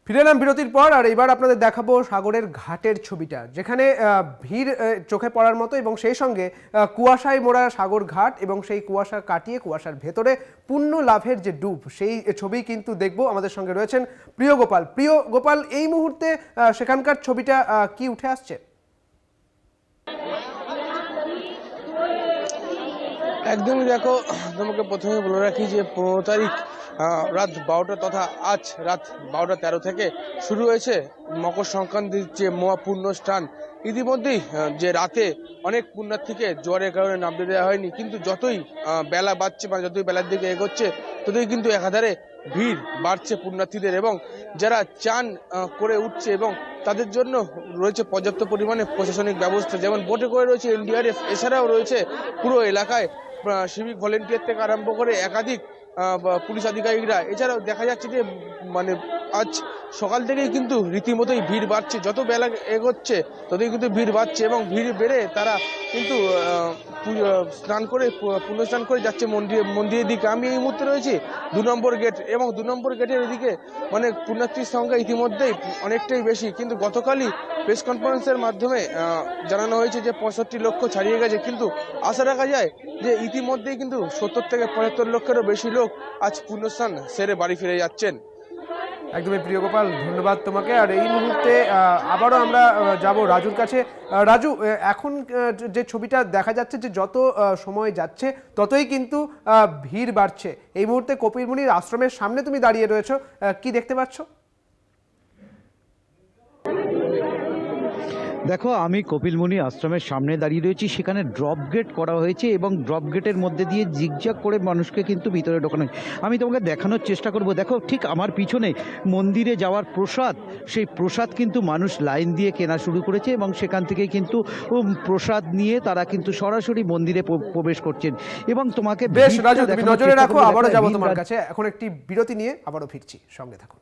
ফিরে এলাম বিরতির পর, আর এবার আপনাদের দেখাবো সাগরের ঘাটের ছবিটা, যেখানে ভিড় চোখে পড়ার মতো এবং সেই সঙ্গে কুয়াশায় মোড়া সাগর ঘাট এবং সেই কুয়াশা কাটিয়ে কুয়াশার ভেতরে পুণ্য লাভের যে ডুব, সেই ছবি কিন্তু দেখবো। আমাদের সঙ্গে রয়েছেন প্রিয় গোপাল। প্রিয় গোপাল, এই মুহূর্তে সেখানকার ছবিটা কি উঠে আসছে? একদমই দেখো, তোমাকে প্রথমে বলে রাখি যে 15 তারিখ রাত 12টা তথা আজ রাত 12:13 থেকে শুরু হয়েছে মকর সংক্রান্তির যে মহাপূর্ণ স্নান। ইতিমধ্যেই যে রাতে অনেক পুণ্যার্থীকে জোয়ারের কারণে নামতে দেওয়া হয়নি, কিন্তু যতই বেলা বাড়ছে বা যতই বেলার দিকে এগোচ্ছে ততই কিন্তু একাধারে ভিড় বাড়ছে পুণ্যার্থীদের, এবং যারা চান করে উঠছে এবং তাদের জন্য রয়েছে পর্যাপ্ত পরিমাণে প্রশাসনিক ব্যবস্থা, যেমন বোটে করে রয়েছে এনডিআরএফ, এছাড়াও রয়েছে পুরো এলাকায় সিভিক ভলেন্টিয়ার থেকে আরম্ভ করে একাধিক পুলিশ আধিকারিকরা। এছাড়াও দেখা যাচ্ছে যে মানে আজ সকাল থেকেই কিন্তু রীতিমতোই ভিড় বাড়ছে, যত বেলা এগোচ্ছে ততই কিন্তু ভিড় বাড়ছে, এবং ভিড় বেড়ে তারা কিন্তু স্নান করে পুণ্যস্নান করে যাচ্ছে মন্দিরের দিকে। আমি এই মুহূর্তে রয়েছি 2 নম্বর গেট, এবং 2 নম্বর গেটের এদিকে মানে পুণ্যার্থীর সংখ্যা ইতিমধ্যেই অনেকটাই বেশি, কিন্তু গতকালই প্রেস কনফারেন্সের মাধ্যমে জানানো হয়েছে যে 65 লক্ষ ছাড়িয়ে গেছে, কিন্তু আশা রাখা যায় যে ইতিমধ্যেই কিন্তু 70 থেকে 75 লক্ষেরও বেশি লোক আজ পুণ্যস্নান সেরে বাড়ি ফিরে যাচ্ছেন। একদমই প্রিয় গোপাল, ধন্যবাদ তোমাকে। আর এই মুহূর্তে আবারও আমরা যাব রাজুর কাছে। রাজু, এখন যে ছবিটা দেখা যাচ্ছে যে যত সময় যাচ্ছে ততই কিন্তু ভিড় বাড়ছে। এই মুহূর্তে কপিলমুনির আশ্রমের সামনে তুমি দাঁড়িয়ে রয়েছো, কি দেখতে পাচ্ছ? দেখো, আমি কপিলমুনি আশ্রমের সামনে দাঁড়িয়ে রয়েছি। সেখানে ড্রপ গেট করা হয়েছে এবং ড্রপ গেটের মধ্যে দিয়ে জিগজ্যাগ করে মানুষকে কিন্তু ভিতরে ঢোকানো। আমি তোমাকে দেখানোর চেষ্টা করব। দেখো, ঠিক আমার পিছনে মন্দিরে যাওয়ার প্রসাদ, সেই প্রসাদ কিন্তু মানুষ লাইন দিয়ে কেনা শুরু করেছে এবং সেখান থেকে কিন্তু প্রসাদ নিয়ে তারা কিন্তু সরাসরি মন্দিরে প্রবেশ করছেন। এবং তোমাকে বেশ রাজু, তুমি নজরে রাখো, আবারও যাবো তোমার কাছে। এখন একটি বিরতি নিয়ে আবারও ফিরছি, সঙ্গে থাকুন।